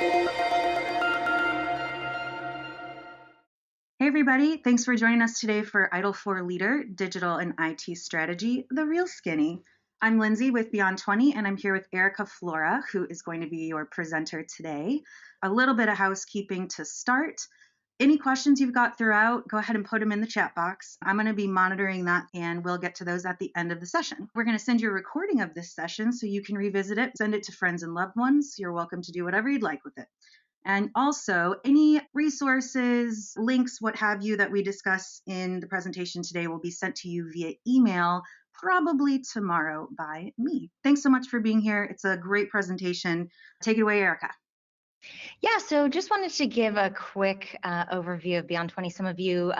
Hey everybody, thanks for joining us today for ITIL 4 Leader, Digital and IT Strategy, The Real Skinny. I'm Lindsay with Beyond 20, and I'm here with Erika Flora, who is going to be your presenter today. A little bit of housekeeping to start. Any questions you've got throughout, go ahead and put them in the chat box. I'm going to be monitoring that, and we'll get to those at the end of the session. We're going to send you a recording of this session so you can revisit it, send it to friends and loved ones. You're welcome to do whatever you'd like with it. And also, any resources, links, what have you, that we discuss in the presentation today will be sent to you via email, probably tomorrow by me. Thanks so much for being here. It's a great presentation. Take it away, Erika. Yeah, so just wanted to give a quick overview of Beyond 20. Some of you,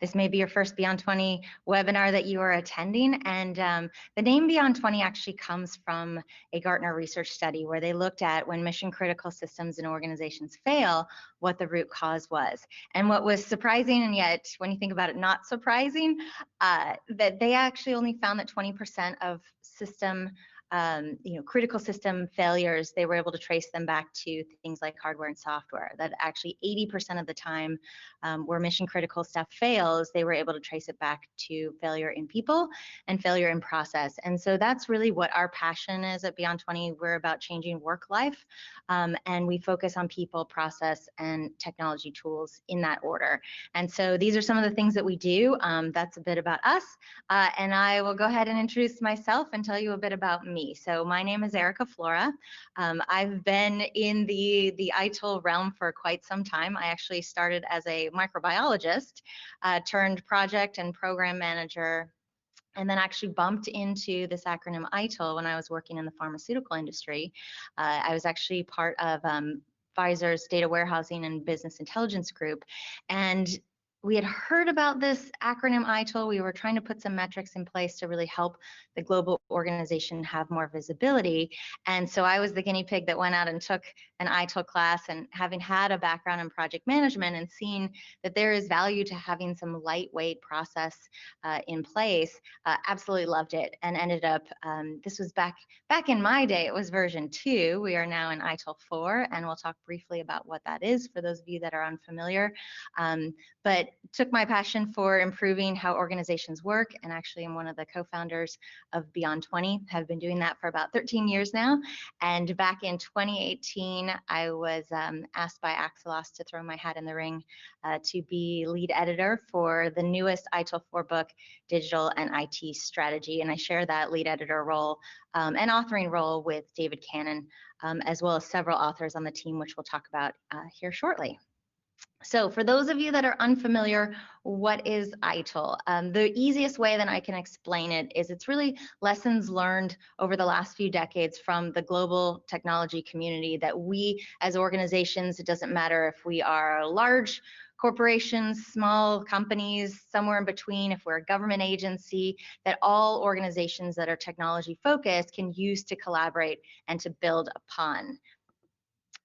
this may be your first Beyond 20 webinar that you are attending, and the name Beyond 20 actually comes from a Gartner research study where they looked at when mission critical systems and organizations fail, what the root cause was. And what was surprising, and yet when you think about it, not surprising, that they actually only found that 20% of critical system failures, they were able to trace them back to things like hardware and software. That actually 80% of the time where mission critical stuff fails, they were able to trace it back to failure in people and failure in process. And so that's really what our passion is at Beyond 20. We're about changing work life, and we focus on people, process, and technology tools in that order. And so these are some of the things that we do. That's a bit about us. And I will go ahead and introduce myself and tell you a bit about me. So my name is Erika Flora. I've been in the ITIL realm for quite some time. I actually started as a microbiologist, turned project and program manager, and then actually bumped into this acronym ITIL when I was working in the pharmaceutical industry. I was actually part of Pfizer's data warehousing and business intelligence group, and we had heard about this acronym ITIL. We were trying to put some metrics in place to really help the global organization have more visibility. And so I was the guinea pig that went out and took an ITIL class, and having had a background in project management and seen that there is value to having some lightweight process in place, absolutely loved it, and ended up, this was back in my day, it was version 2. We are now in ITIL 4, and we'll talk briefly about what that is for those of you that are unfamiliar. But took my passion for improving how organizations work, and actually I'm one of the co-founders of Beyond 20, have been doing that for about 13 years now. And back in 2018, I was asked by Axelos to throw my hat in the ring to be lead editor for the newest ITIL 4 book, Digital and IT Strategy. And I share that lead editor role and authoring role with David Cannon, as well as several authors on the team, which we'll talk about here shortly. So for those of you that are unfamiliar, what is ITIL? The easiest way that I can explain it is it's really lessons learned over the last few decades from the global technology community that we as organizations, it doesn't matter if we are large corporations, small companies, somewhere in between, if we're a government agency, that all organizations that are technology focused can use to collaborate and to build upon.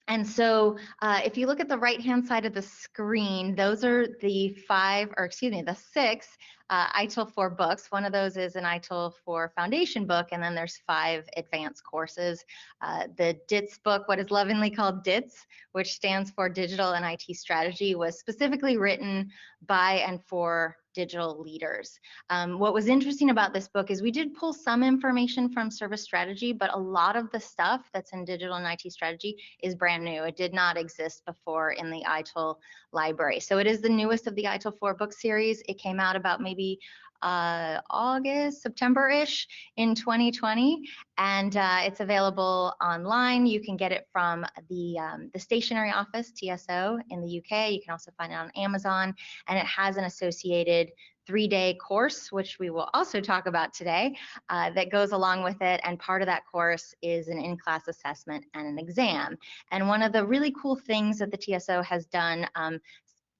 And so if you look at the right-hand side of the screen, those are the the 6 ITIL 4 books. One of those is an ITIL 4 foundation book, and then there's 5 advanced courses. The DITS book, what is lovingly called DITS, which stands for Digital and IT Strategy, was specifically written by and for digital leaders. What was interesting about this book is we did pull some information from service strategy, but a lot of the stuff that's in digital and IT strategy is brand new. It did not exist before in the ITIL library. So it is the newest of the ITIL 4 book series. It came out about maybe August, September-ish in 2020, and it's available online. You can get it from the stationery office, TSO, in the UK. You can also find it on Amazon, and it has an associated 3-day course, which we will also talk about today, that goes along with it. And part of that course is an in-class assessment and an exam. And one of the really cool things that the TSO has done,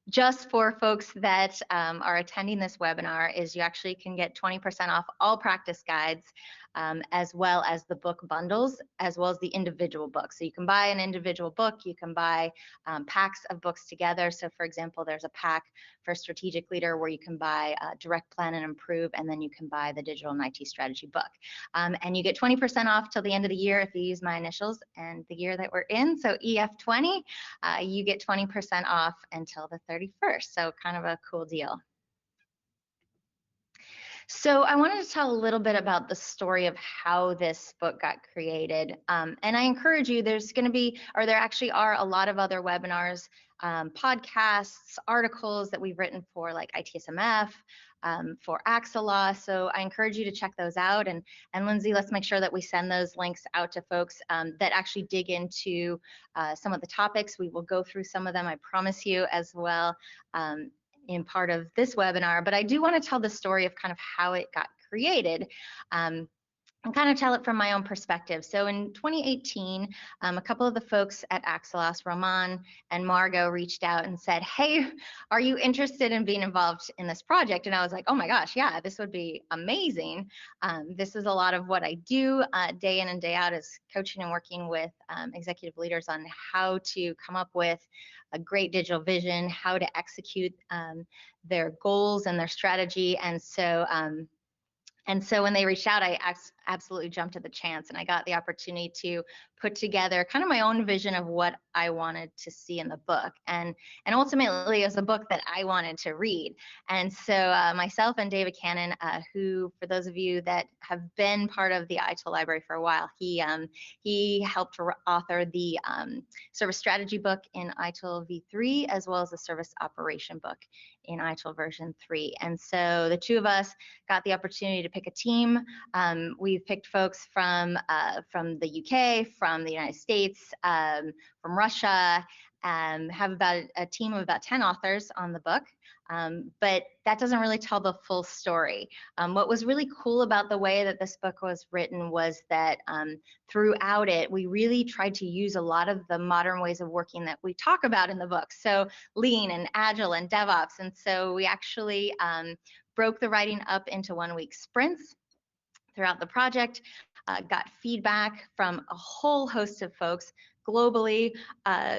just for folks that are attending this webinar, is you actually can get 20% off all practice guides as well as the book bundles, as well as the individual books. So you can buy an individual book, you can buy packs of books together. So for example, there's a pack for Strategic Leader where you can buy Direct, Plan, and Improve, and then you can buy the Digital and IT Strategy book. And you get 20% off till the end of the year if you use my initials and the year that we're in. So EF20, you get 20% off until the 31st. So kind of a cool deal. So I wanted to tell a little bit about the story of how this book got created. And I encourage you, there's going to be, or there actually are a lot of other webinars, podcasts, articles that we've written for like ITSMF, for AXA. So I encourage you to check those out. And Lindsay, let's make sure that we send those links out to folks that actually dig into some of the topics. We will go through some of them, I promise you, as well. In part of this webinar, but I do want to tell the story of kind of how it got created. And kind of tell it from my own perspective. So in 2018, a couple of the folks at Axelos, Roman and Margot, reached out and said, hey, are you interested in being involved in this project? And I was like, oh my gosh, yeah, this would be amazing. This is a lot of what I do day in and day out, is coaching and working with executive leaders on how to come up with a great digital vision, how to execute their goals and their strategy. And so when they reached out, I absolutely jumped at the chance, and I got the opportunity to put together kind of my own vision of what I wanted to see in the book. And ultimately, it was a book that I wanted to read. And so myself and David Cannon, who, for those of you that have been part of the ITIL library for a while, he helped author the service strategy book in ITIL v3, as well as the service operation book in ITIL version 3. And so the two of us got the opportunity to pick a team. We've picked folks from the UK, from the United States, from Russia, have about a team of about 10 authors on the book. But that doesn't really tell the full story. What was really cool about the way that this book was written was that throughout it, we really tried to use a lot of the modern ways of working that we talk about in the book. So lean and agile and DevOps. And so we actually broke the writing up into 1-week sprints throughout the project, got feedback from a whole host of folks globally.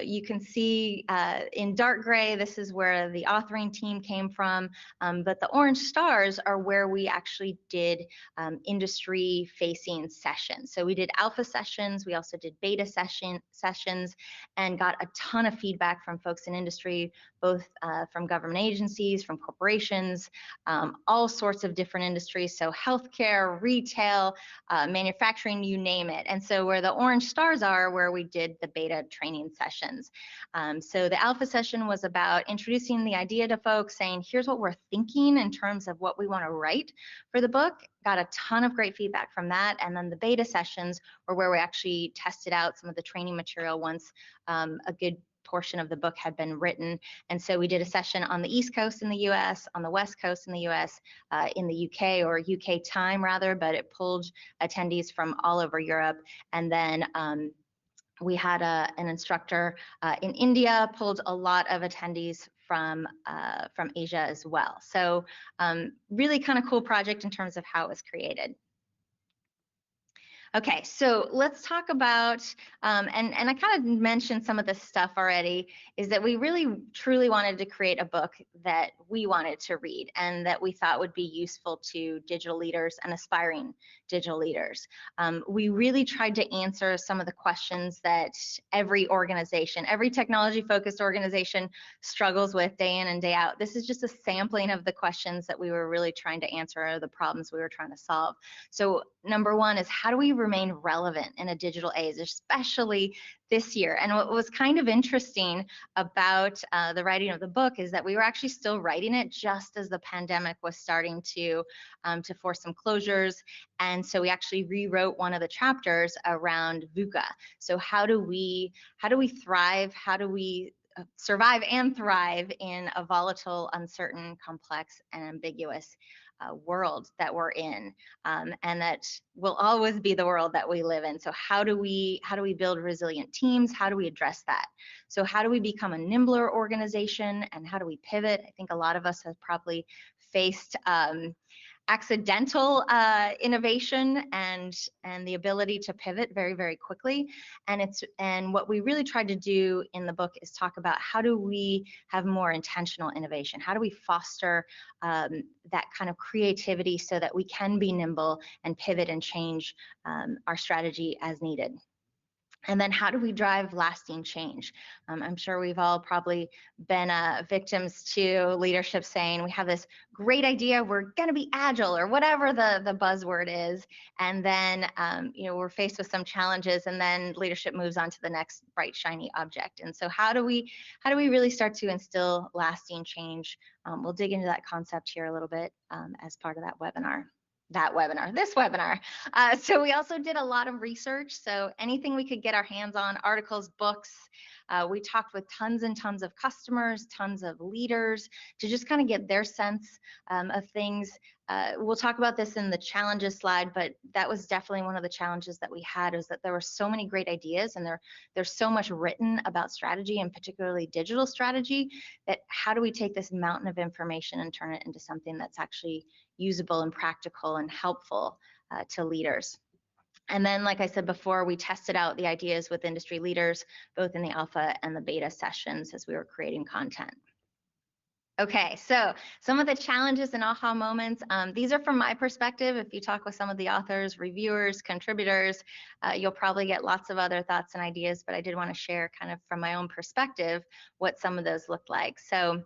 You can see in dark gray, this is where the authoring team came from, but the orange stars are where we actually did industry-facing sessions. So we did alpha sessions, we also did beta sessions, and got a ton of feedback from folks in industry, both from government agencies, from corporations, all sorts of different industries, so healthcare, retail, manufacturing, you name it. And so where the orange stars are, where we did the beta training sessions. So the alpha session was about introducing the idea to folks, saying, here's what we're thinking in terms of what we want to write for the book. Got a ton of great feedback from that. And then the beta sessions were where we actually tested out some of the training material once a good portion of the book had been written. And so we did a session on the East Coast in the US, on the West Coast in the US, in the UK, or UK time rather, but it pulled attendees from all over Europe. And then we had an instructor in India, pulled a lot of attendees from Asia as well. So really kind of cool project in terms of how it was created. Okay, so let's talk about, and I kind of mentioned some of this stuff already, is that we really truly wanted to create a book that we wanted to read and that we thought would be useful to digital leaders and aspiring digital leaders. We really tried to answer some of the questions that every organization, every technology-focused organization struggles with day in and day out. This is just a sampling of the questions that we were really trying to answer, or the problems we were trying to solve. So number one is, how do we remain relevant in a digital age, especially this year? And what was kind of interesting about the writing of the book is that we were actually still writing it just as the pandemic was starting to force some closures. And so we actually rewrote one of the chapters around VUCA. So how do we thrive? How do we survive and thrive in a volatile, uncertain, complex, and ambiguous world that we're in, and that will always be the world that we live in. So how do we build resilient teams? How do we address that? So how do we become a nimbler organization, and how do we pivot? I think a lot of us have probably faced accidental innovation and the ability to pivot very, very quickly. And what we really tried to do in the book is talk about how do we have more intentional innovation? How do we foster that kind of creativity so that we can be nimble and pivot and change our strategy as needed? And then how do we drive lasting change? I'm sure we've all probably been victims to leadership saying, we have this great idea, we're gonna be agile, or whatever the buzzword is. And then we're faced with some challenges, and then leadership moves on to the next bright, shiny object. And so how do we really start to instill lasting change? We'll dig into that concept here a little bit as part of this webinar. So we also did a lot of research. So anything we could get our hands on, articles, books. We talked with tons and tons of customers, tons of leaders to just kind of get their sense of things. We'll talk about this in the challenges slide, but that was definitely one of the challenges that we had, is that there were so many great ideas, and there's so much written about strategy, and particularly digital strategy, that how do we take this mountain of information and turn it into something that's actually usable and practical and helpful to leaders. And then, like I said before, we tested out the ideas with industry leaders, both in the alpha and the beta sessions as we were creating content. Okay, so some of the challenges and aha moments, these are from my perspective. If you talk with some of the authors, reviewers, contributors, you'll probably get lots of other thoughts and ideas, but I did want to share kind of from my own perspective what some of those looked like. So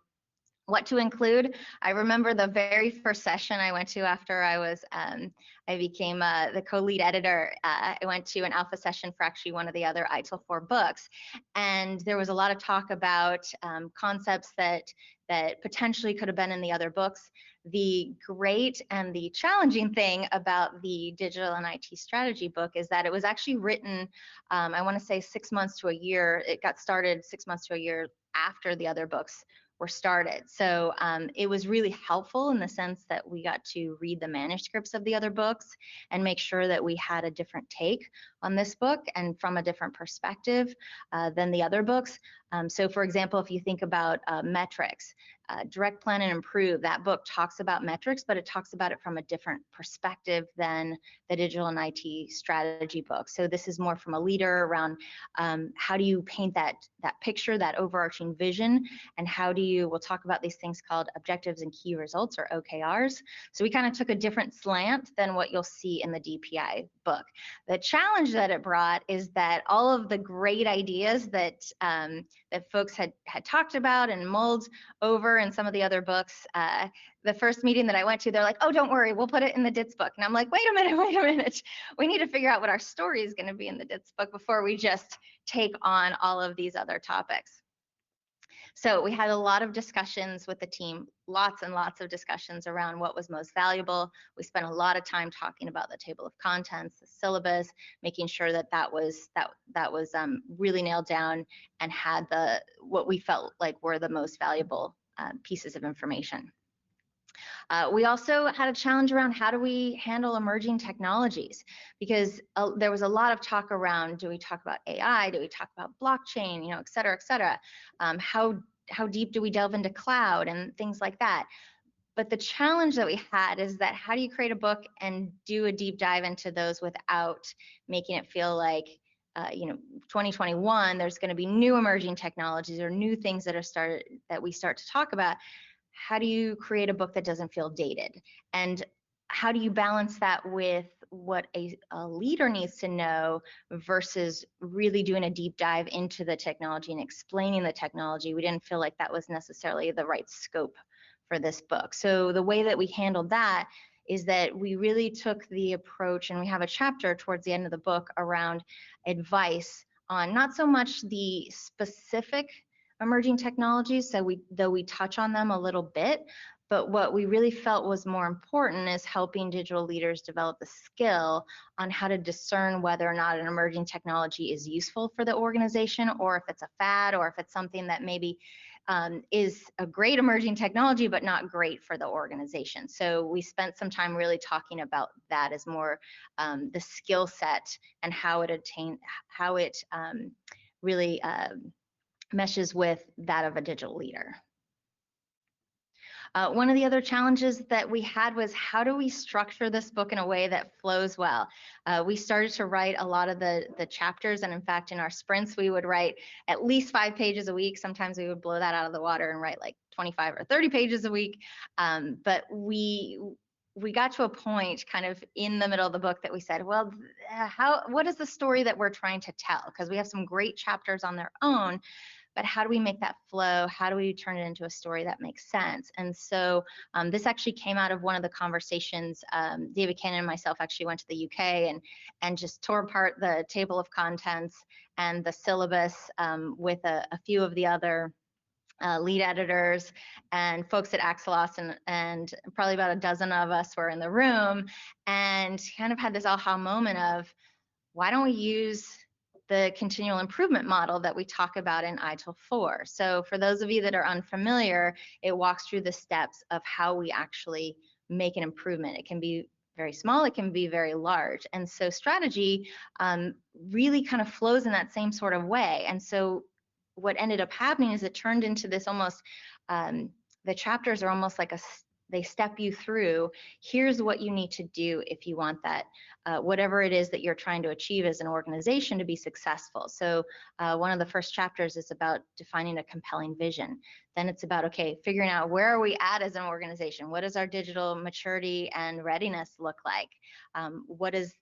what to include? I remember the very first session I went to after I became the co-lead editor. I went to an alpha session for actually one of the other ITIL 4 books, and there was a lot of talk about concepts that potentially could have been in the other books. The great and the challenging thing about the digital and IT strategy book is that it was actually written, I want to say 6 months to a year. It got started 6 months to a year after the other books were started. So it was really helpful in the sense that we got to read the manuscripts of the other books and make sure that we had a different take on this book and from a different perspective than the other books. So for example, if you think about metrics, Direct, Plan, and Improve, that book talks about metrics, but it talks about it from a different perspective than the digital and IT strategy book. So this is more from a leader around how do you paint that picture, that overarching vision, and how do you, we'll talk about these things called objectives and key results, or OKRs. So we kind of took a different slant than what you'll see in the DPI book. The challenge that it brought is that all of the great ideas that folks had talked about and mulled over in some of the other books, the first meeting that I went to, they're like, oh, don't worry, we'll put it in the DITS book. And I'm like, wait a minute. We need to figure out what our story is going to be in the DITS book before we just take on all of these other topics. So we had a lot of discussions with the team, lots and lots of discussions around what was most valuable. We spent a lot of time talking about the table of contents, the syllabus, making sure that was really nailed down and had what we felt like were the most valuable pieces of information. We also had a challenge around how do we handle emerging technologies, because there was a lot of talk around, do we talk about AI, do we talk about blockchain, et cetera, et cetera. How deep do we delve into cloud and things like that? But the challenge that we had is that how do you create a book and do a deep dive into those without making it feel like 2021, there's going to be new emerging technologies or new things that we start to talk about. How do you create a book that doesn't feel dated? And how do you balance that with what a leader needs to know versus really doing a deep dive into the technology and explaining the technology? We didn't feel like that was necessarily the right scope for this book. So the way that we handled that is that we really took the approach, and we have a chapter towards the end of the book around advice on not so much the specific emerging technologies, though we touch on them a little bit, but what we really felt was more important is helping digital leaders develop the skill on how to discern whether or not an emerging technology is useful for the organization, or if it's a fad, or if it's something that maybe is a great emerging technology but not great for the organization. So we spent some time really talking about that as more the skill set and how it really meshes with that of a digital leader. One of the other challenges that we had was, how do we structure this book in a way that flows well? We started to write a lot of the chapters, and in fact, in our sprints, we would write at least 5 pages a week. Sometimes we would blow that out of the water and write like 25 or 30 pages a week. But we got to a point kind of in the middle of the book that we said, well, what is the story that we're trying to tell? Because we have some great chapters on their own, but how do we make that flow? How do we turn it into a story that makes sense? And so this actually came out of one of the conversations. David Cannon and myself actually went to the UK and just tore apart the table of contents and the syllabus with a few of the other lead editors and folks at Axelos, and probably about a dozen of us were in the room, and kind of had this aha moment of, why don't we use the continual improvement model that we talk about in ITIL 4. So for those of you that are unfamiliar, it walks through the steps of how we actually make an improvement. It can be very small, it can be very large. And so strategy really kind of flows in that same sort of way. And so what ended up happening is it turned into this almost, the chapters are almost like they step you through, here's what you need to do if you want that, whatever it is that you're trying to achieve as an organization to be successful. So one of the first chapters is about defining a compelling vision. Then it's about, okay, figuring out where are we at as an organization? What does our digital maturity and readiness look like? What is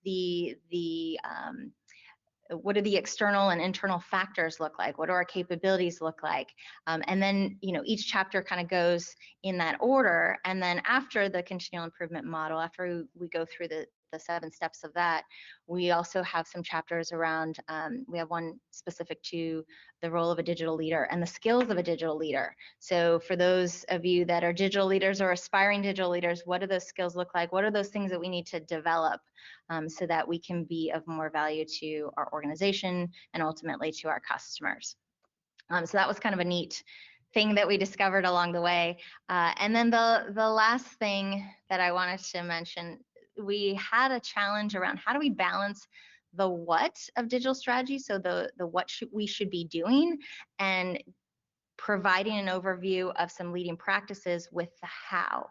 what do the external and internal factors look like? What do our capabilities look like? And then, each chapter kind of goes in that order. And then after the continual improvement model, after we go through the 7 steps of that, we also have some chapters around, we have one specific to the role of a digital leader and the skills of a digital leader. So for those of you that are digital leaders or aspiring digital leaders, what do those skills look like? What are those things that we need to develop so that we can be of more value to our organization and ultimately to our customers? So that was kind of a neat thing that we discovered along the way. And then the last thing that I wanted to mention, we had a challenge around how do we balance the what of digital strategy, so the what we should be doing, and providing an overview of some leading practices with the how.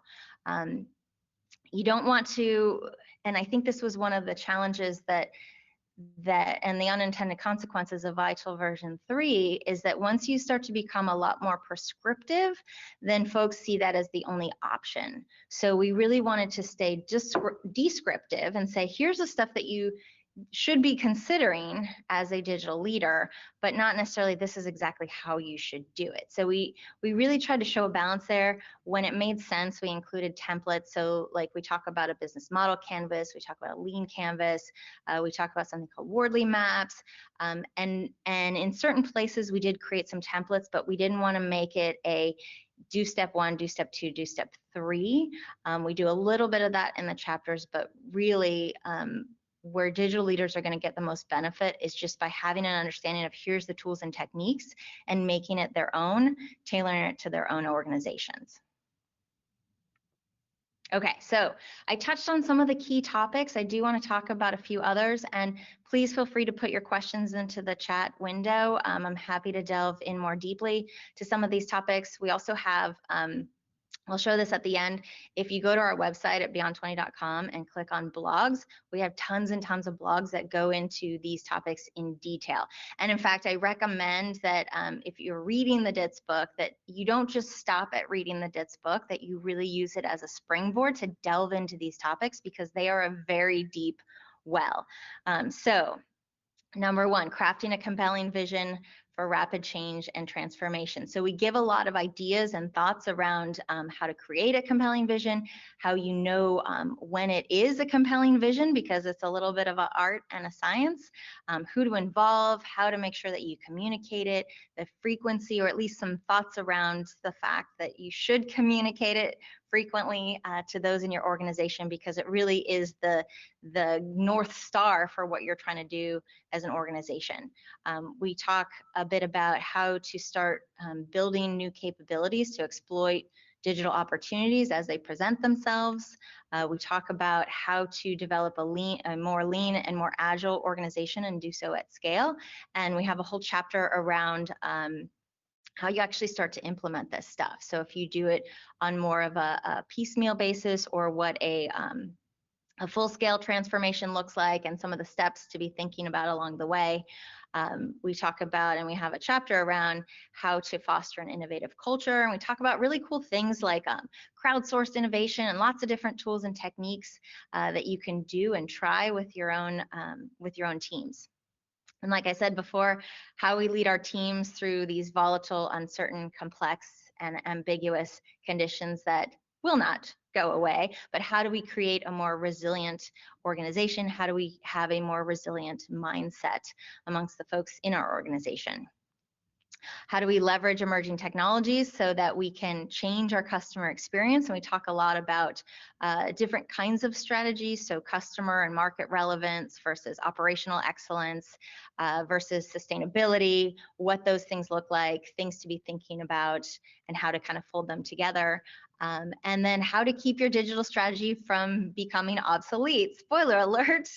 You don't want to, and I think this was one of the challenges that and the unintended consequences of ITIL version 3 is that once you start to become a lot more prescriptive, then folks see that as the only option. So we really wanted to stay descriptive and say, here's the stuff that you should be considering as a digital leader, but not necessarily this is exactly how you should do it. So we really tried to show a balance there. When it made sense, we included templates. So like we talk about a business model canvas, we talk about a lean canvas, we talk about something called Wardley maps, and in certain places we did create some templates, but we didn't want to make it a do step 1, do step 2, do step 3. We do a little bit of that in the chapters, but really where digital leaders are going to get the most benefit is just by having an understanding of here's the tools and techniques and making it their own, tailoring it to their own organizations. Okay, so I touched on some of the key topics. I do want to talk about a few others, and please feel free to put your questions into the chat window. I'm happy to delve in more deeply to some of these topics. We also have I'll show this at the end. If you go to our website at beyond20.com and click on blogs, we have tons and tons of blogs that go into these topics in detail. And in fact, I recommend that if you're reading the DITS book, that you don't just stop at reading the DITS book, that you really use it as a springboard to delve into these topics because they are a very deep well. So number 1, crafting a compelling vision for rapid change and transformation. So we give a lot of ideas and thoughts around how to create a compelling vision, how you know when it is a compelling vision, because it's a little bit of an art and a science, who to involve, how to make sure that you communicate it, the frequency, or at least some thoughts around the fact that you should communicate it frequently to those in your organization, because it really is the North Star for what you're trying to do as an organization. We talk a bit about how to start building new capabilities to exploit digital opportunities as they present themselves. We talk about how to develop a more lean and more agile organization and do so at scale. And we have a whole chapter around how you actually start to implement this stuff. So if you do it on more of a piecemeal basis, or what a full-scale transformation looks like, and some of the steps to be thinking about along the way. We talk about, and we have a chapter around how to foster an innovative culture, and we talk about really cool things like crowdsourced innovation and lots of different tools and techniques that you can do and try with your own teams. And like I said before, how we lead our teams through these volatile, uncertain, complex, and ambiguous conditions that will not go away, but how do we create a more resilient organization? How do we have a more resilient mindset amongst the folks in our organization? How do we leverage emerging technologies so that we can change our customer experience? And we talk a lot about different kinds of strategies, so customer and market relevance versus operational excellence versus sustainability, what those things look like, things to be thinking about, and how to kind of fold them together. And then how to keep your digital strategy from becoming obsolete. Spoiler alert,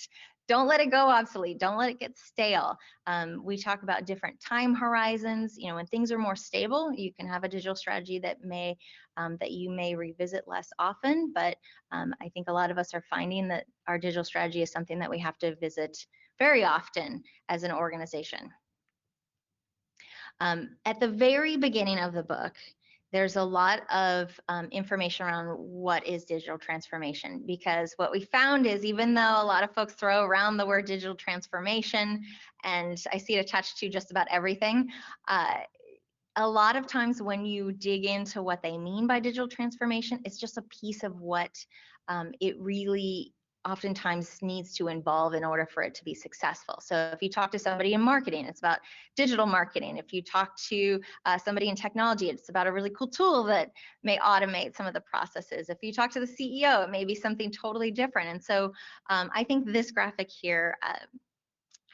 don't let it go obsolete. Don't let it get stale. We talk about different time horizons. You know, when things are more stable, you can have a digital strategy that you may revisit less often. But I think a lot of us are finding that our digital strategy is something that we have to visit very often as an organization. At the very beginning of the book, there's a lot of information around what is digital transformation, because what we found is, even though a lot of folks throw around the word digital transformation, and I see it attached to just about everything, a lot of times when you dig into what they mean by digital transformation, it's just a piece of what it really oftentimes needs to involve in order for it to be successful. So if you talk to somebody in marketing, it's about digital marketing. If you talk to somebody in technology, it's about a really cool tool that may automate some of the processes. If you talk to the CEO, it may be something totally different. And so I think this graphic here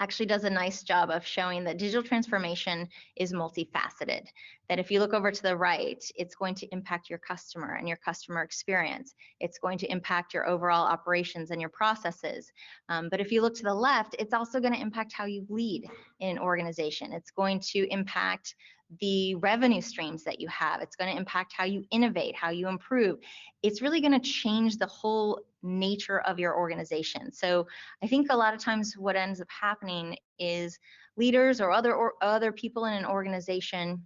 actually does a nice job of showing that digital transformation is multifaceted. That if you look over to the right, it's going to impact your customer and your customer experience. It's going to impact your overall operations and your processes. But if you look to the left, it's also going to impact how you lead in an organization. It's going to impact the revenue streams that you have. It's going to impact how you innovate, how you improve. It's really going to change the whole nature of your organization. So I think a lot of times what ends up happening is leaders or other people in an organization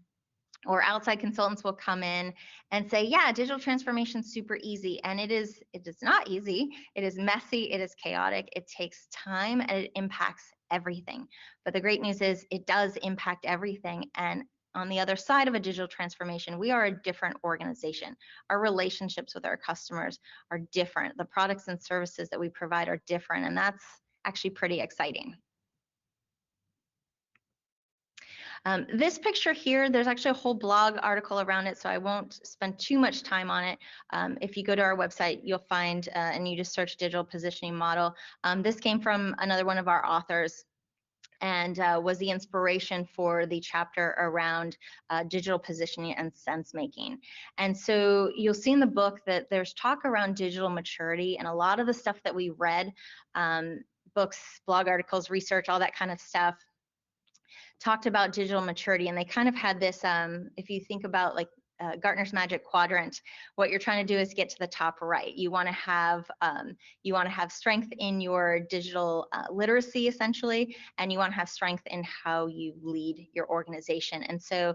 or outside consultants will come in and say, yeah, digital transformation is super easy. And it is not easy. It is messy. It is chaotic. It takes time, and it impacts everything. But the great news is it does impact everything. And on the other side of a digital transformation, we are a different organization. Our relationships with our customers are different. The products and services that we provide are different, and that's actually pretty exciting. This picture here, there's actually a whole blog article around it, so I won't spend too much time on it. If you go to our website, you'll find, and you just search digital positioning model. This came from another one of our authors, and was the inspiration for the chapter around digital positioning and sense making. And so you'll see in the book that there's talk around digital maturity, and a lot of the stuff that we read, books, blog articles, research, all that kind of stuff, talked about digital maturity. And they kind of had this, if you think about like Gartner's Magic Quadrant, what you're trying to do is get to the top right. You want to have strength in your digital literacy, essentially, and you want to have strength in how you lead your organization. And so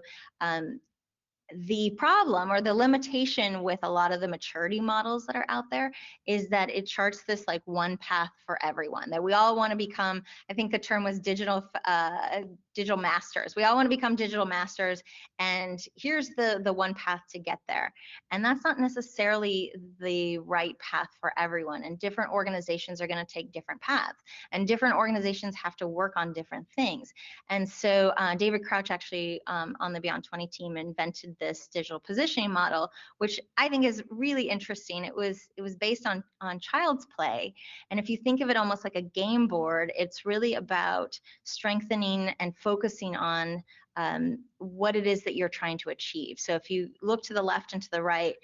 the problem or the limitation with a lot of the maturity models that are out there is that it charts this like one path for everyone, that we all want to become, I think the term was digital masters. We all want to become digital masters, and here's the one path to get there. And that's not necessarily the right path for everyone, and different organizations are going to take different paths, and different organizations have to work on different things. And so David Crouch actually on the Beyond 20 team invented this digital positioning model, which I think is really interesting. It was based on child's play, and if you think of it almost like a game board, it's really about strengthening and focusing on what it is that you're trying to achieve. So if you look to the left and to the right,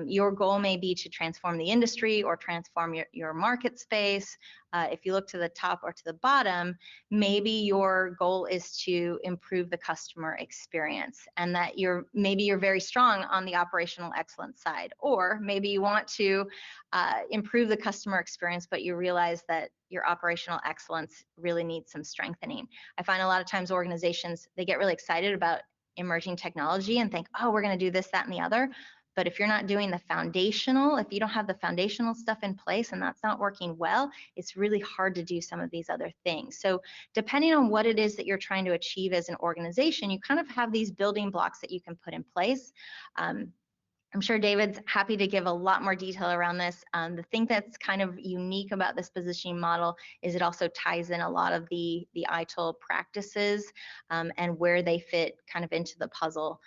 your goal may be to transform the industry or transform your market space, if you look to the top or to the bottom, maybe your goal is to improve the customer experience, and that maybe you're very strong on the operational excellence side, or maybe you want to improve the customer experience, but you realize that your operational excellence really needs some strengthening. I find a lot of times organizations, they get really excited about emerging technology and think, oh, we're going to do this, that, and the other. But if you're not doing the foundational, if you don't have the foundational stuff in place and that's not working well, it's really hard to do some of these other things. So depending on what it is that you're trying to achieve as an organization, you kind of have these building blocks that you can put in place. I'm sure David's happy to give a lot more detail around this. The thing that's kind of unique about this positioning model is it also ties in a lot of the ITIL practices and where they fit kind of into the puzzle.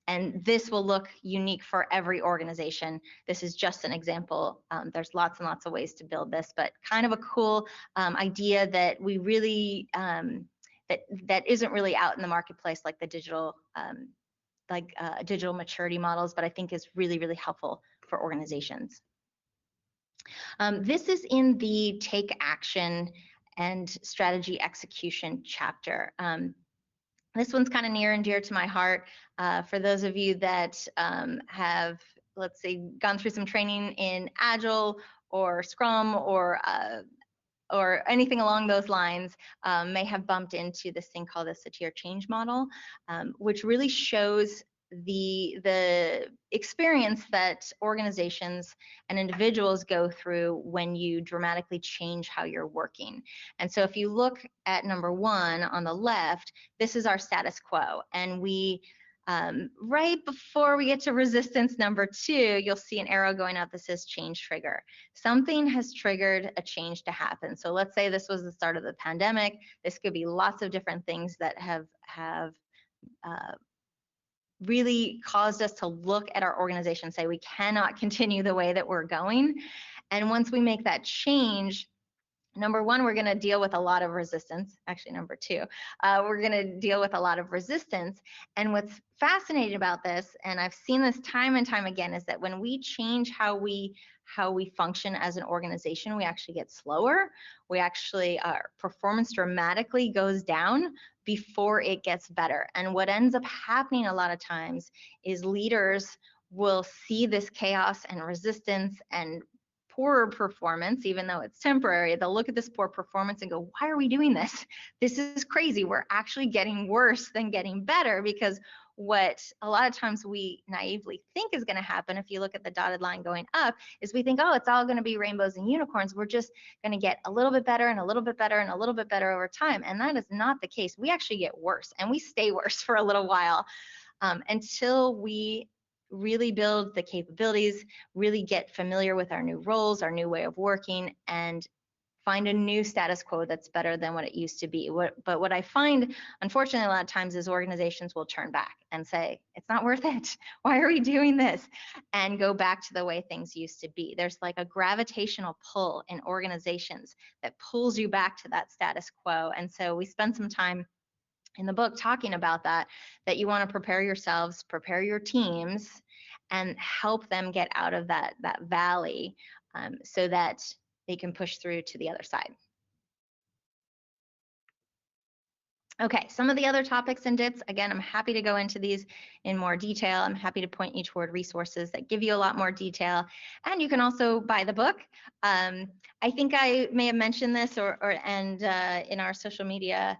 And this will look unique for every organization. This is just an example. There's lots and lots of ways to build this, but kind of a cool idea that we really, that isn't really out in the marketplace like the digital digital maturity models, but I think is really, really helpful for organizations. This is in the take action and strategy execution chapter. This one's kind of near and dear to my heart. For those of you that have, let's say, gone through some training in Agile or Scrum or anything along those lines, may have bumped into this thing called the Satir change model, which really shows the experience that organizations and individuals go through when you dramatically change how you're working. And so if you look at number 1 on the left, this is our status quo, and we right before we get to resistance number 2, you'll see an arrow going up that says change trigger. Something has triggered a change to happen. So let's say this was the start of the pandemic. This could be lots of different things that have really caused us to look at our organization and say we cannot continue the way that we're going. And once we make that change, number 1, we're going to deal with a lot of resistance. Actually, number 2, we're going to deal with a lot of resistance. And what's fascinating about this, and I've seen this time and time again, is that when we change how we function as an organization, we actually get slower. We actually, our performance dramatically goes down before it gets better. And what ends up happening a lot of times is leaders will see this chaos and resistance and poorer performance, even though it's temporary. They'll look at this poor performance and go, why are we doing this? This is crazy. We're actually getting worse than getting better, because what a lot of times we naively think is going to happen, if you look at the dotted line going up, is we think, oh, it's all going to be rainbows and unicorns. We're just going to get a little bit better and a little bit better and a little bit better over time. And that is not the case. We actually get worse, and we stay worse for a little while until we really build the capabilities, really get familiar with our new roles, our new way of working, and find a new status quo that's better than what it used to be. But what I find, unfortunately, a lot of times is organizations will turn back and say, it's not worth it. Why are we doing this? And go back to the way things used to be. There's like a gravitational pull in organizations that pulls you back to that status quo. And so we spend some time in the book talking about that you want to prepare yourselves, prepare your teams, and help them get out of that valley so that they can push through to the other side. Okay, some of the other topics in DITS, again, I'm happy to go into these in more detail. I'm happy to point you toward resources that give you a lot more detail. And you can also buy the book. I think I may have mentioned this in our social media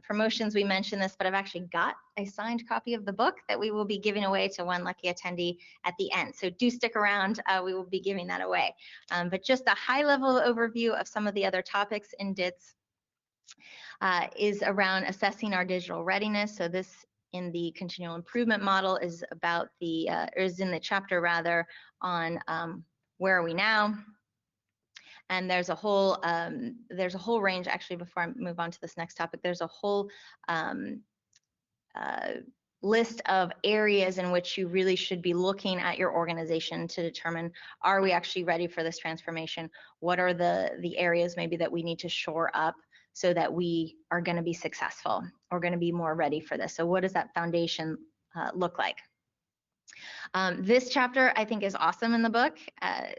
promotions, we mentioned this, but I've actually got a signed copy of the book that we will be giving away to one lucky attendee at the end. So do stick around, we will be giving that away. But just a high level overview of some of the other topics in DITS is around assessing our digital readiness. So this in the continual improvement model is about is in the chapter rather on where are we now. And there's a whole range, actually, before I move on to this next topic, there's a whole list of areas in which you really should be looking at your organization to determine, are we actually ready for this transformation? What are the areas maybe that we need to shore up so that we are going to be successful or going to be more ready for this? So what does that foundation look like? This chapter I think is awesome in the book.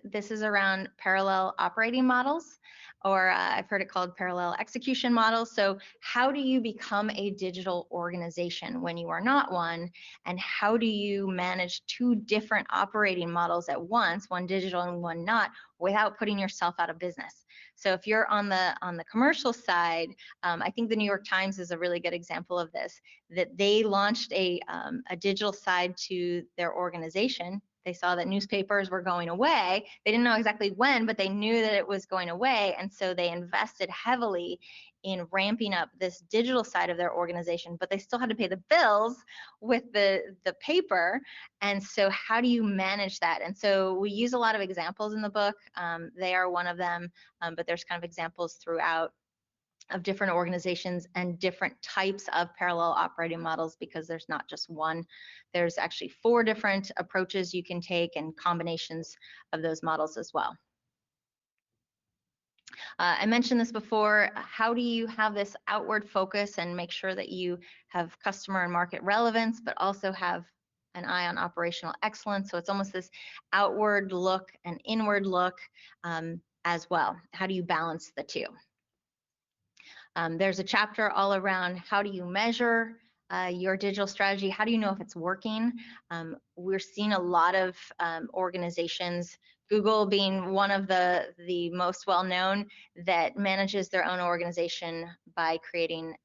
This is around parallel operating models, or I've heard it called parallel execution models. So how do you become a digital organization when you are not one? And how do you manage two different operating models at once, one digital and one not, without putting yourself out of business? So if you're on the commercial side, I think the New York Times is a really good example of this, that they launched a digital side to their organization. They saw that newspapers were going away. They didn't know exactly when, but they knew that it was going away. And so they invested heavily in ramping up this digital side of their organization, but they still had to pay the bills with the paper. And so how do you manage that? And so we use a lot of examples in the book. They are one of them, but there's kind of examples throughout of different organizations and different types of parallel operating models, because there's not just one. There's actually 4 different approaches you can take and combinations of those models as well. I mentioned this before. How do you have this outward focus and make sure that you have customer and market relevance, but also have an eye on operational excellence? So it's almost this outward look and inward look as well. How do you balance the two? There's a chapter all around how do you measure your digital strategy? How do you know if it's working? We're seeing a lot of organizations, Google being one of the most well-known, that manages their own organization by creating,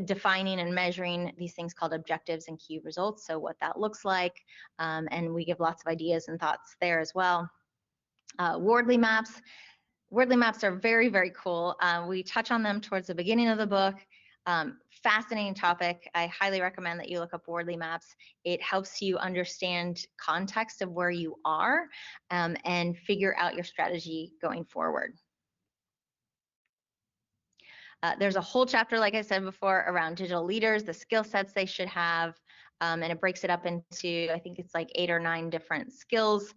defining and measuring these things called objectives and key results. So what that looks like, and we give lots of ideas and thoughts there as well. Wordly maps. Wordly maps are very, very cool. We touch on them towards the beginning of the book. Fascinating topic. I highly recommend that you look up Wordly maps. It helps you understand context of where you are and figure out your strategy going forward. There's a whole chapter, like I said before, around digital leaders, the skill sets they should have, and it breaks it up into, I think it's like 8 or 9 different skills.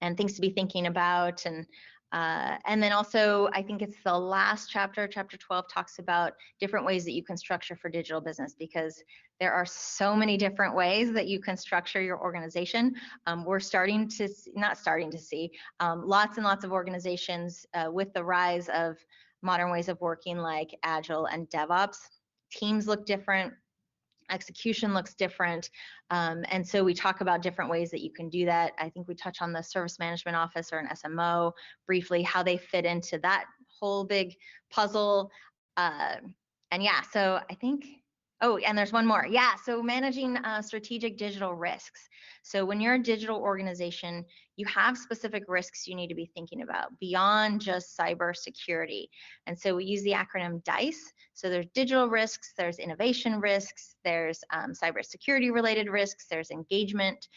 And things to be thinking about. And then also, I think it's the last chapter, chapter 12, talks about different ways that you can structure for digital business, because there are so many different ways that you can structure your organization. We're starting to, not starting to see, lots and lots of organizations with the rise of modern ways of working like Agile and DevOps. Teams look different. Execution looks different. And so we talk about different ways that you can do that. I think we touch on the service management office or an SMO briefly, how they fit into that whole big puzzle. And yeah, so I think, oh, and there's one more. Yeah, so managing strategic digital risks. So when you're a digital organization, you have specific risks you need to be thinking about beyond just cybersecurity. And so we use the acronym DICE. So there's digital risks, there's innovation risks, there's cybersecurity related risks, there's engagement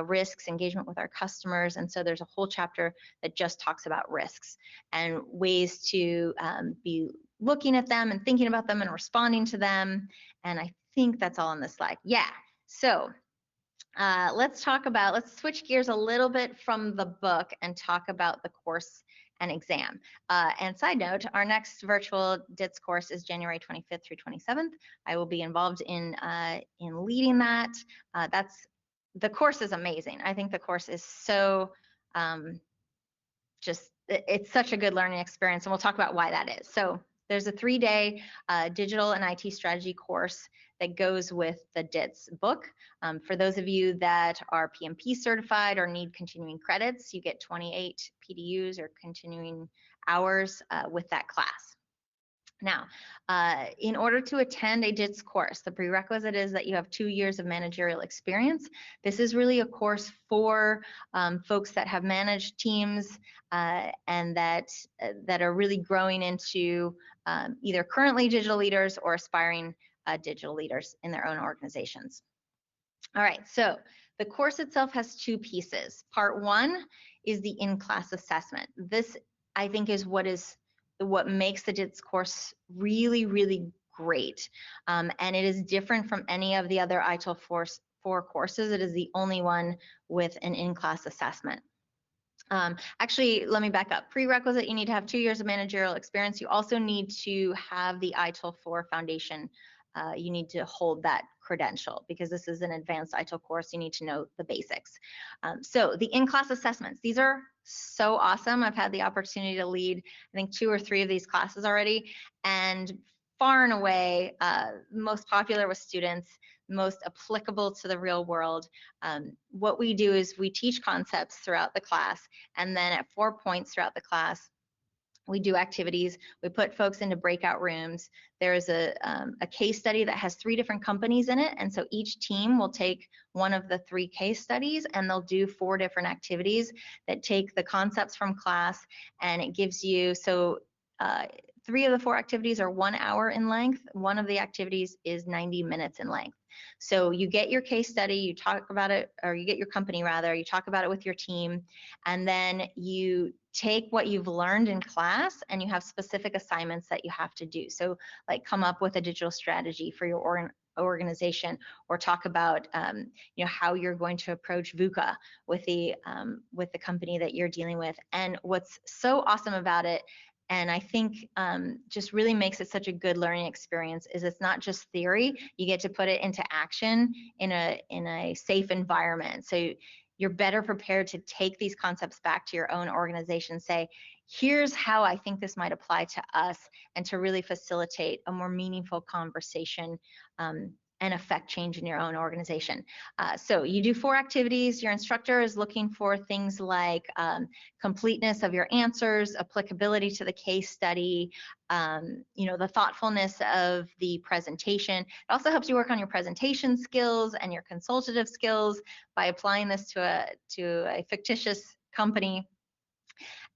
risks, engagement with our customers. And so there's a whole chapter that just talks about risks and ways to be looking at them and thinking about them and responding to them. And I think that's all on this slide. Yeah, so let's switch gears a little bit from the book and talk about the course and exam. And side note, our next virtual DITS course is January 25th through 27th. I will be involved in leading that. The course is amazing. I think the course is so it's such a good learning experience, and we'll talk about why that is. So there's a 3-day digital and IT strategy course that goes with the DITS book. For those of you that are PMP certified or need continuing credits, you get 28 PDUs or continuing hours with that class. Now, in order to attend a DITS course, the prerequisite is that you have 2 years of managerial experience. This is really a course for folks that have managed teams and that are really growing into either currently digital leaders or aspiring digital leaders in their own organizations. All right, so the course itself has 2 pieces. Part 1 is the in-class assessment. This, I think, is what makes the DITS course really, really great. And it is different from any of the other ITIL 4 courses. It is the only one with an in-class assessment. Actually, let me back up. Prerequisite, you need to have 2 years of managerial experience. You also need to have the ITIL 4 foundation you need to hold that credential, because this is an advanced ITIL course. You need to know the basics. So the in-class assessments, these are so awesome. I've had the opportunity to lead, I think, 2 or 3 of these classes already, and far and away most popular with students, most applicable to the real world. What we do is we teach concepts throughout the class, and then at 4 points throughout the class, we do activities. We put folks into breakout rooms. There's a case study that has 3 different companies in it, and so each team will take one of the 3 case studies, and they'll do 4 different activities that take the concepts from class, and it gives you, so 3 of the 4 activities are 1 hour in length. One of the activities is 90 minutes in length. So you get your case study, you talk about it, or you get your company rather, you talk about it with your team, and then you take what you've learned in class and you have specific assignments that you have to do. So like come up with a digital strategy for your organization, or talk about how you're going to approach VUCA with the company that you're dealing with. And what's so awesome about it, and I think just really makes it such a good learning experience, is it's not just theory. You get to put it into action in a safe environment. So you're better prepared to take these concepts back to your own organization, say, here's how I think this might apply to us, and to really facilitate a more meaningful conversation and affect change in your own organization. So you do 4 activities. Your instructor is looking for things like completeness of your answers, applicability to the case study, the thoughtfulness of the presentation. It also helps you work on your presentation skills and your consultative skills by applying this to a fictitious company.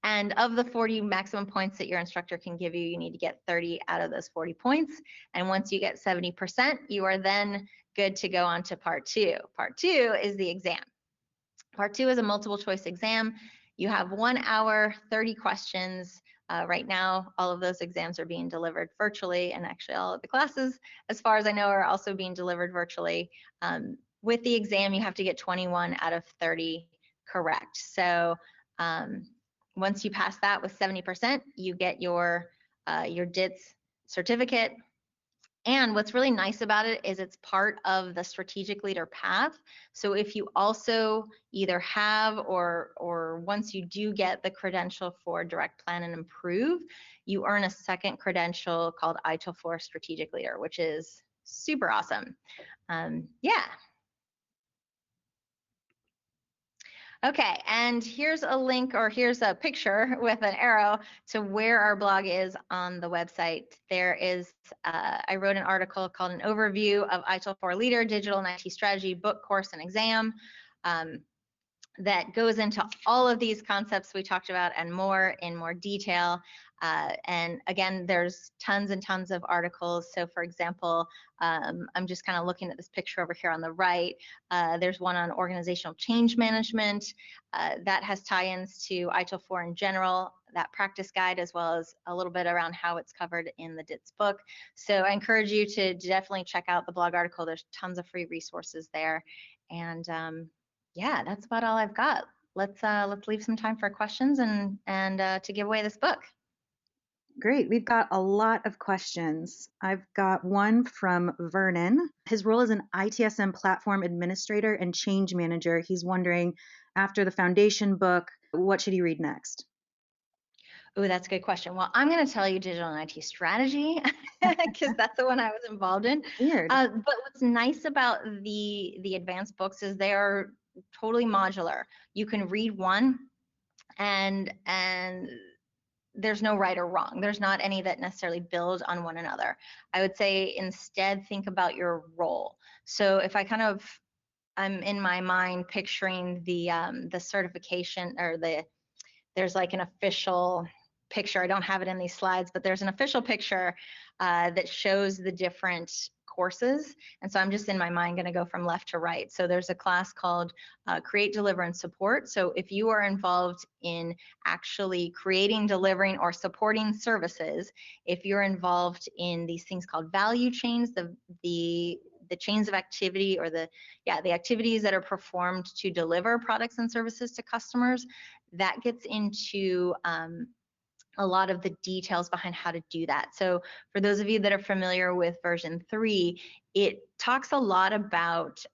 And of the 40 maximum points that your instructor can give you, you need to get 30 out of those 40 points. And once you get 70%, you are then good to go on to part 2. Part 2 is the exam. Part 2 is a multiple choice exam. You have 1 hour, 30 questions. Right now, all of those exams are being delivered virtually, and actually all of the classes, as far as I know, are also being delivered virtually. With the exam, you have to get 21 out of 30 correct. So once you pass that with 70%, you get your DITS certificate. And what's really nice about it is it's part of the strategic leader path. So if you also either have or once you do get the credential for direct plan and improve, you earn a second credential called ITIL for strategic leader, which is super awesome. Yeah. Okay, and here's a link, or here's a picture with an arrow to where our blog is on the website. There is, I wrote an article called An Overview of ITIL for Leader, Digital and IT Strategy Book, Course, and Exam. That goes into all of these concepts we talked about and more in more detail. And again, there's tons and tons of articles. So for example, I'm just kind of looking at this picture over here on the right. There's one on organizational change management that has tie-ins to ITIL 4 in general, that practice guide, as well as a little bit around how it's covered in the DITS book. So I encourage you to definitely check out the blog article. There's tons of free resources there. And yeah, that's about all I've got. Let's leave some time for questions and to give away this book. Great. We've got a lot of questions. I've got one from Vernon. His role as an ITSM platform administrator and change manager. He's wondering, after the foundation book, what should he read next? Oh, that's a good question. Well, I'm going to tell you digital and IT strategy because that's the one I was involved in. Weird. But what's nice about the advanced books is they are totally modular. You can read one and there's no right or wrong. There's not any that necessarily build on one another. I would say instead think about your role. So if I'm in my mind picturing the certification, or there's like an official picture. I don't have it in these slides, but there's an official picture that shows the different courses. And so I'm just in my mind going to go from left to right. So there's a class called Create, Deliver, and Support. So if you are involved in actually creating, delivering, or supporting services, if you're involved in these things called value chains, the chains of activity, or the activities that are performed to deliver products and services to customers, that gets into a lot of the details behind how to do that. So for those of you that are familiar with version 3, it talks a lot about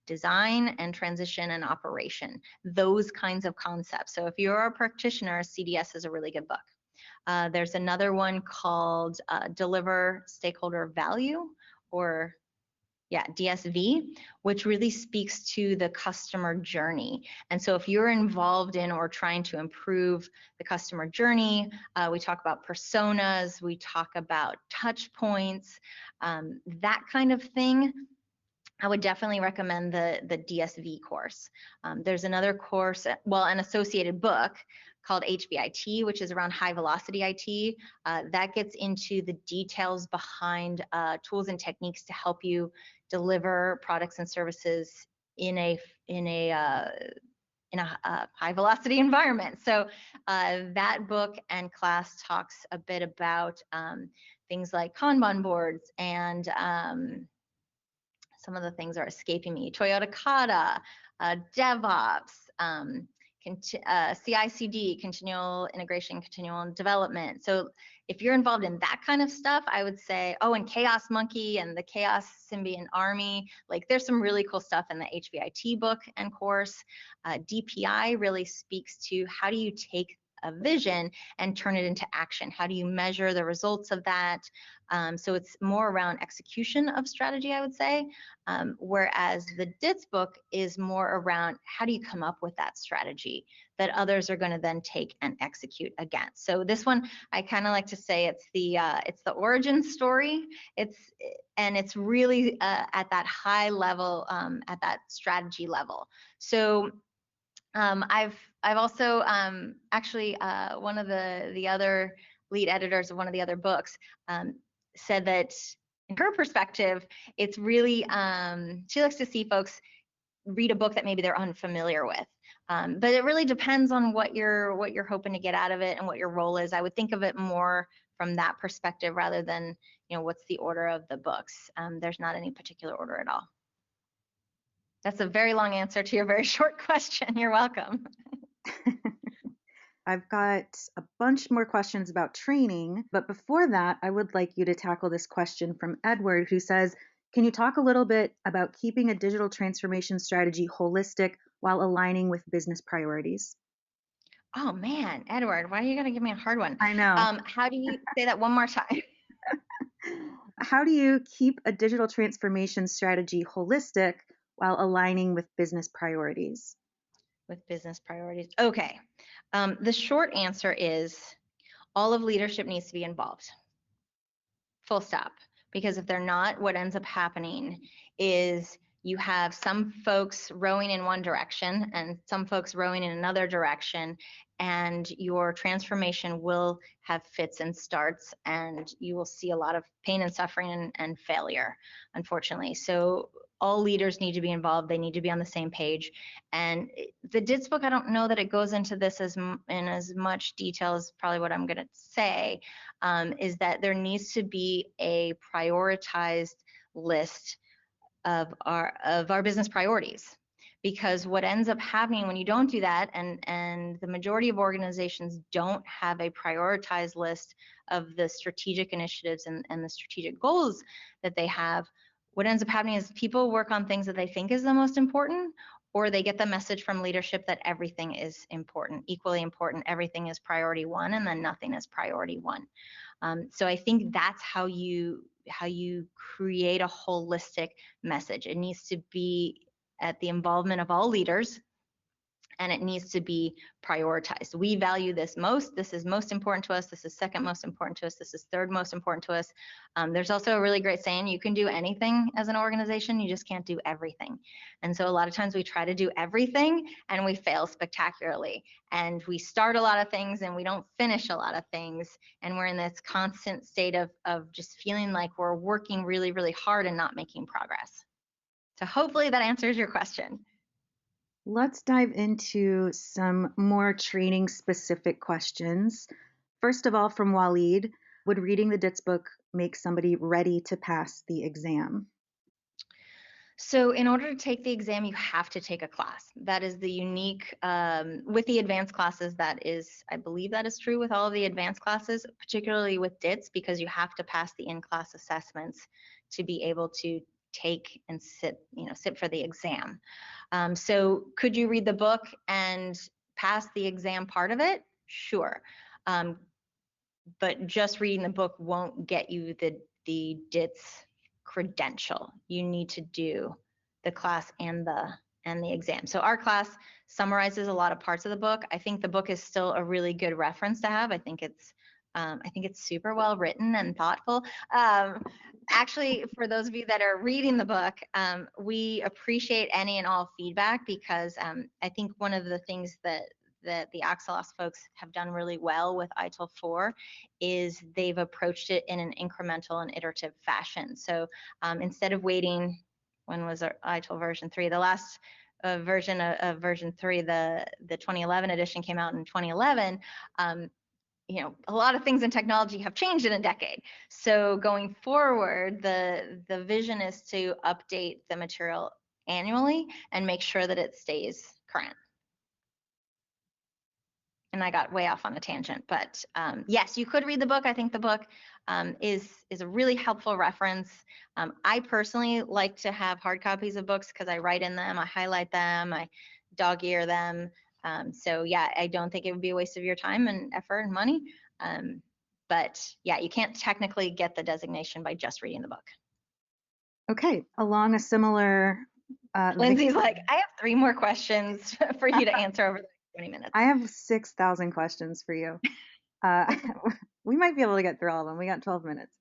design and transition and operation, those kinds of concepts. So if you're a practitioner, CDS is a really good book. There's another one called Deliver Stakeholder Value, or DSV, which really speaks to the customer journey. And so if you're involved in or trying to improve the customer journey, we talk about personas, we talk about touch points, that kind of thing. I would definitely recommend the DSV course. There's another course, well, an associated book called HVIT, which is around high velocity IT. That gets into the details behind tools and techniques to help you deliver products and services in a high velocity environment. So that book and class talks a bit about things like Kanban boards, and some of the things are escaping me. Toyota Kata, DevOps, CI/CD, continual integration, continual development. So if you're involved in that kind of stuff, I would say, oh, and Chaos Monkey and the Chaos Symbiont Army, like there's some really cool stuff in the HVIT book and course. DPI really speaks to how do you take a vision and turn it into action? How do you measure the results of that? So it's more around execution of strategy, I would say, whereas the DITS book is more around how do you come up with that strategy that others are going to then take and execute against. So this one, I kind of like to say it's the origin story. It's really at that high level, at that strategy level. So I've also actually one of the other lead editors of one of the other books said that in her perspective, it's really she likes to see folks read a book that maybe they're unfamiliar with. But it really depends on what you're hoping to get out of it and what your role is. I would think of it more from that perspective rather than, what's the order of the books. There's not any particular order at all. That's a very long answer to your very short question. You're welcome. I've got a bunch more questions about training, but before that, I would like you to tackle this question from Edward, who says, can you talk a little bit about keeping a digital transformation strategy holistic while aligning with business priorities? Oh man, Edward, why are you going to give me a hard one? I know. How do you say that one more time? How do you keep a digital transformation strategy holistic while aligning with business priorities? With business priorities. Okay. The short answer is all of leadership needs to be involved. Full stop. Because if they're not, what ends up happening is you have some folks rowing in one direction and some folks rowing in another direction, and your transformation will have fits and starts, and you will see a lot of pain and suffering and failure, unfortunately. So all leaders need to be involved. They need to be on the same page. And the DITS book, I don't know that it goes into this in as much detail as probably what I'm going to say, is that there needs to be a prioritized list of our business priorities. Because what ends up happening when you don't do that, and the majority of organizations don't have a prioritized list of the strategic initiatives and the strategic goals that they have, what ends up happening is people work on things that they think is the most important, or they get the message from leadership that everything is important, equally important, everything is priority one, and then nothing is priority one. So I think that's how you create a holistic message. It needs to be at the involvement of all leaders, and it needs to be prioritized. We value this most. This is most important to us. This is second most important to us. This is third most important to us. There's also a really great saying, you can do anything as an organization, you just can't do everything. And so a lot of times we try to do everything and we fail spectacularly. And we start a lot of things and we don't finish a lot of things. And we're in this constant state of just feeling like we're working really, really hard and not making progress. So hopefully that answers your question. Let's dive into some more training specific questions. First of all, from Waleed, would reading the DITS book make somebody ready to pass the exam? So in order to take the exam, you have to take a class. That is the unique, with the advanced classes, that is, I believe that is true with all of the advanced classes, particularly with DITS, because you have to pass the in-class assessments to be able to take and sit for the exam. So could you read the book and pass the exam part of it? Sure. But just reading the book won't get you the DITS credential. You need to do the class and the exam. So our class summarizes a lot of parts of the book. I think the book is still a really good reference to have. I think it's super well written and thoughtful. Actually, for those of you that are reading the book, we appreciate any and all feedback, because I think one of the things that the Axelos folks have done really well with ITIL 4 is they've approached it in an incremental and iterative fashion. So instead of waiting, when was our ITIL version 3? The last version of version 3, the 2011 edition, came out in 2011. A lot of things in technology have changed in a decade. So going forward, the vision is to update the material annually and make sure that it stays current. And I got way off on a tangent, but yes, you could read the book. I think the book is a really helpful reference. I personally like to have hard copies of books because I write in them, I highlight them, I dog ear them. So yeah, I don't think it would be a waste of your time and effort and money. But yeah, you can't technically get the designation by just reading the book. Okay, along a similar Lindsay's like, I have 3 more questions for you to answer over the 20 minutes. I have 6,000 questions for you. We might be able to get through all of them. We got 12 minutes.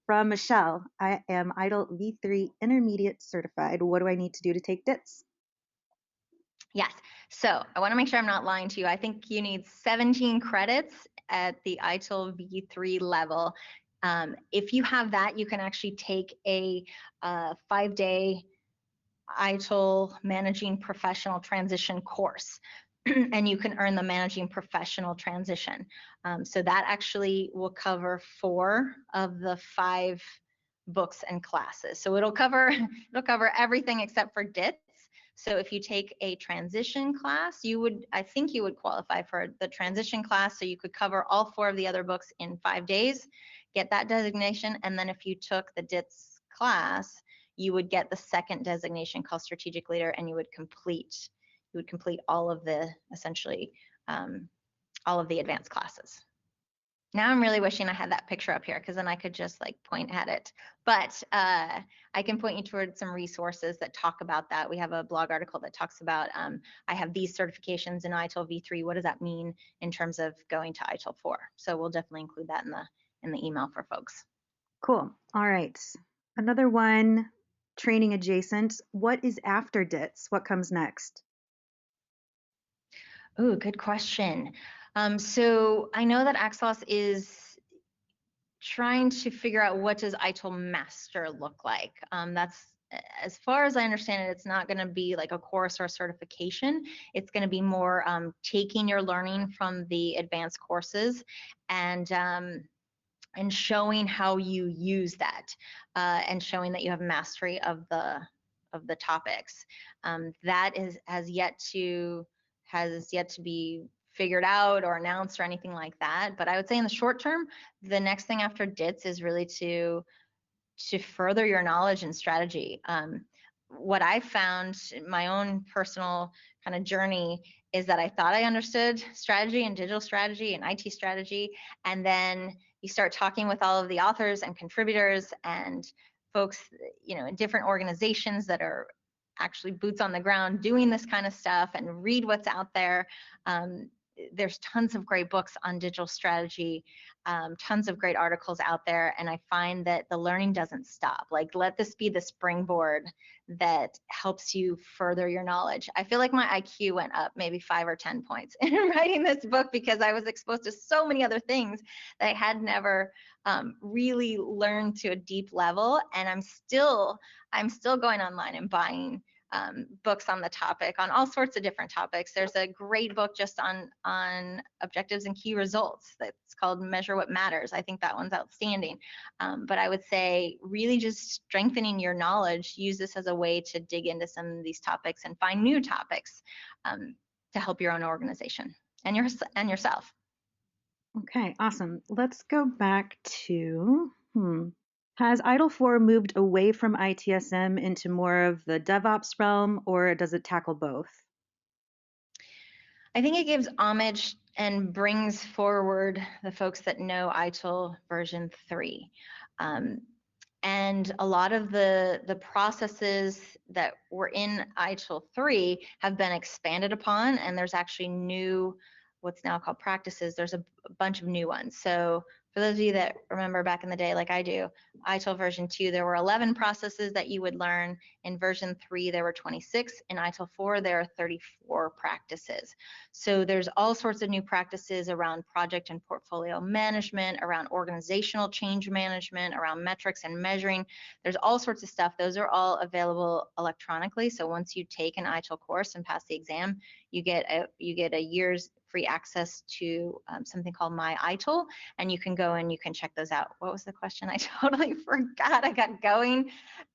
From Michelle, I am ITIL V3 Intermediate Certified. What do I need to do to take DITS? Yes, so I want to make sure I'm not lying to you. I think you need 17 credits at the ITIL V3 level. If you have that, you can actually take a 5-day ITIL Managing Professional Transition course, and you can earn the Managing Professional Transition. So that actually will cover 4 of the 5 books and classes. So it'll cover everything except for DITS. So if you take a transition class, I think you would qualify for the transition class, so you could cover all 4 of the other books in 5 days, get that designation, and then if you took the DITS class, you would get the second designation called strategic leader, and you would complete all of the, essentially, all of the advanced classes. Now I'm really wishing I had that picture up here, because then I could just like point at it. But I can point you towards some resources that talk about that. We have a blog article that talks about, I have these certifications in ITIL V3. What does that mean in terms of going to ITIL 4? So we'll definitely include that in the email for folks. Cool. All right. Another one, training adjacent. What is after DITS? What comes next? Oh, good question. So I know that Axelos is trying to figure out, what does ITIL Master look like? That's, as far as I understand it, it's not going to be like a course or a certification. It's going to be more taking your learning from the advanced courses and showing how you use that, and showing that you have mastery of the topics. That has yet to be figured out or announced or anything like that. But I would say in the short term, the next thing after DITS is really to further your knowledge and strategy. What I found in my own personal kind of journey is that I thought I understood strategy and digital strategy and IT strategy, and then you start talking with all of the authors and contributors and folks, in different organizations that are actually boots on the ground doing this kind of stuff, and read what's out there. There's tons of great books on digital strategy, tons of great articles out there, and I find that the learning doesn't stop. Like, let this be the springboard that helps you further your knowledge. I feel like my IQ went up maybe 5 or 10 points in writing this book, because I was exposed to so many other things that I had never really learned to a deep level, and I'm still going online and buying books on the topic, on all sorts of different topics. There's a great book just on objectives and key results that's called Measure What Matters. I think that one's outstanding. But I would say really just strengthening your knowledge, use this as a way to dig into some of these topics and find new topics to help your own organization and yourself. Okay, awesome. Let's go back to, has ITIL 4 moved away from ITSM into more of the DevOps realm, or does it tackle both? I think it gives homage and brings forward the folks that know ITIL version 3. And a lot of the processes that were in ITIL 3 have been expanded upon, and there's actually new, what's now called practices. There's a bunch of new ones. So for those of you that remember back in the day, like I do, ITIL version 2, there were 11 processes that you would learn. In version 3, there were 26. In ITIL 4, there are 34 practices. So there's all sorts of new practices around project and portfolio management, around organizational change management, around metrics and measuring. There's all sorts of stuff. Those are all available electronically. So once you take an ITIL course and pass the exam, you get a year's free access to something called My ITIL, and you can go and you can check those out. What was the question? I totally forgot. I got going,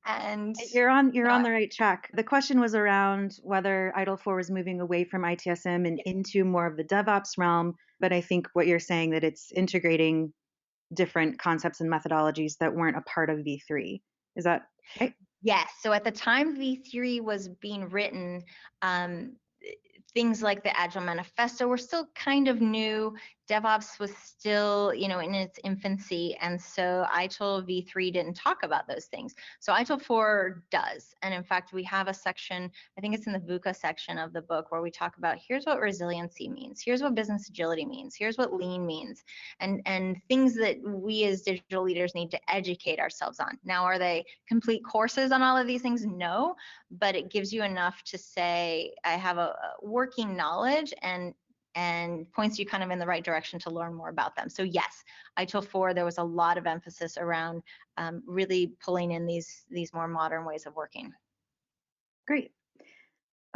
and you're on the right track. The question was around whether ITIL 4 was moving away from ITSM and into more of the DevOps realm, but I think what you're saying that it's integrating different concepts and methodologies that weren't a part of V3. Is that right? Yes. So at the time V3 was being written, things like the Agile Manifesto were still kind of new. DevOps was still, in its infancy. And so ITIL V3 didn't talk about those things. So ITIL 4 does. And in fact, we have a section, I think it's in the VUCA section of the book, where we talk about here's what resiliency means. Here's what business agility means. Here's what lean means. And things that we as digital leaders need to educate ourselves on. Now, are they complete courses on all of these things? No, but it gives you enough to say, I have a working knowledge and points you kind of in the right direction to learn more about them. So yes, ITIL 4, there was a lot of emphasis around really pulling in these more modern ways of working. Great.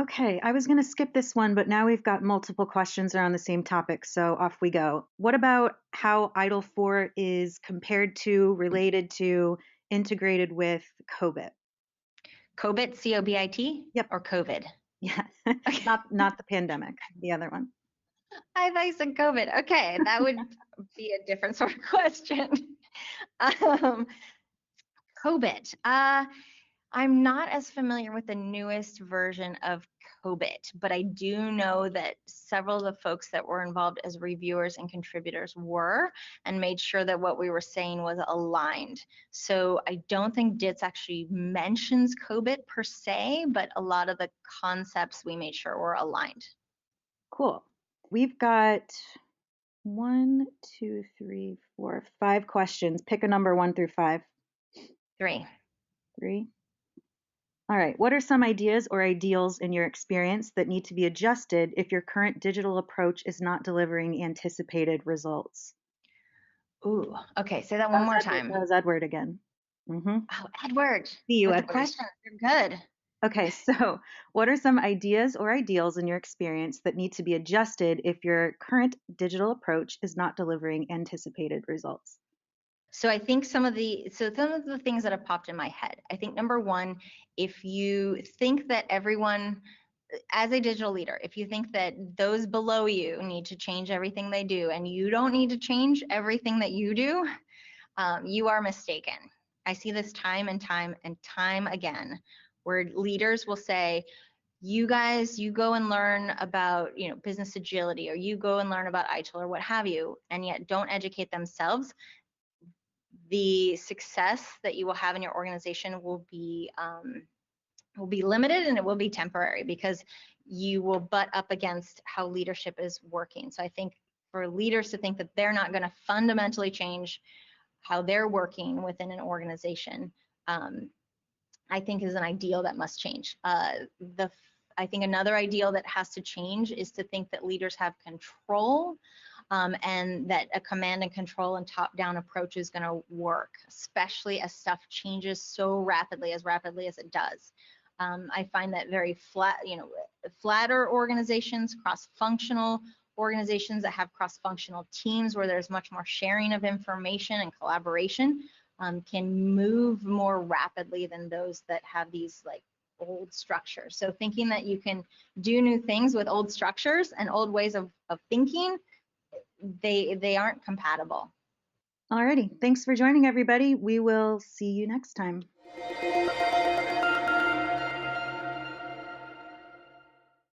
Okay, I was going to skip this one, but now we've got multiple questions around the same topic, so off we go. What about how ITIL 4 is compared to, related to, integrated with COBIT? COBIT, C-O-B-I-T? Yep. Or COVID? Yeah, not the pandemic, the other one. I thought you said COVID. Okay, that would be a different sort of question. COBIT. I'm not as familiar with the newest version of COBIT, but I do know that several of the folks that were involved as reviewers and contributors were, and made sure that what we were saying was aligned. So I don't think DITS actually mentions COBIT per se, but a lot of the concepts we made sure were aligned. Cool. We've got 1, 2, 3, 4, 5 questions. Pick a number 1 through 5. 3. 3. All right. What are some ideas or ideals in your experience that need to be adjusted if your current digital approach is not delivering anticipated results? Ooh, okay. Say that one more time. That was Edward again. Mm-hmm. Oh, Edward. See you, with Edward. The questions. You're good. Okay, so what are some ideas or ideals in your experience that need to be adjusted if your current digital approach is not delivering anticipated results? So I think some of the things that have popped in my head. I think number one, if you think that everyone, as a digital leader, if you think that those below you need to change everything they do and you don't need to change everything that you do, you are mistaken. I see this time and time and time again, where leaders will say, you guys, you go and learn about, business agility, or you go and learn about ITIL or what have you, and yet don't educate themselves. The success that you will have in your organization will be limited, and it will be temporary, because you will butt up against how leadership is working. So I think for leaders to think that they're not going to fundamentally change how they're working within an organization, I think is an ideal that must change. I think another ideal that has to change is to think that leaders have control, and that a command and control and top-down approach is going to work, especially as stuff changes so rapidly as it does. I find that very flat, flatter organizations, cross-functional organizations that have cross-functional teams where there's much more sharing of information and collaboration can move more rapidly than those that have these like old structures. So thinking that you can do new things with old structures and old ways of thinking, they aren't compatible. Alrighty, thanks for joining everybody. We will see you next time.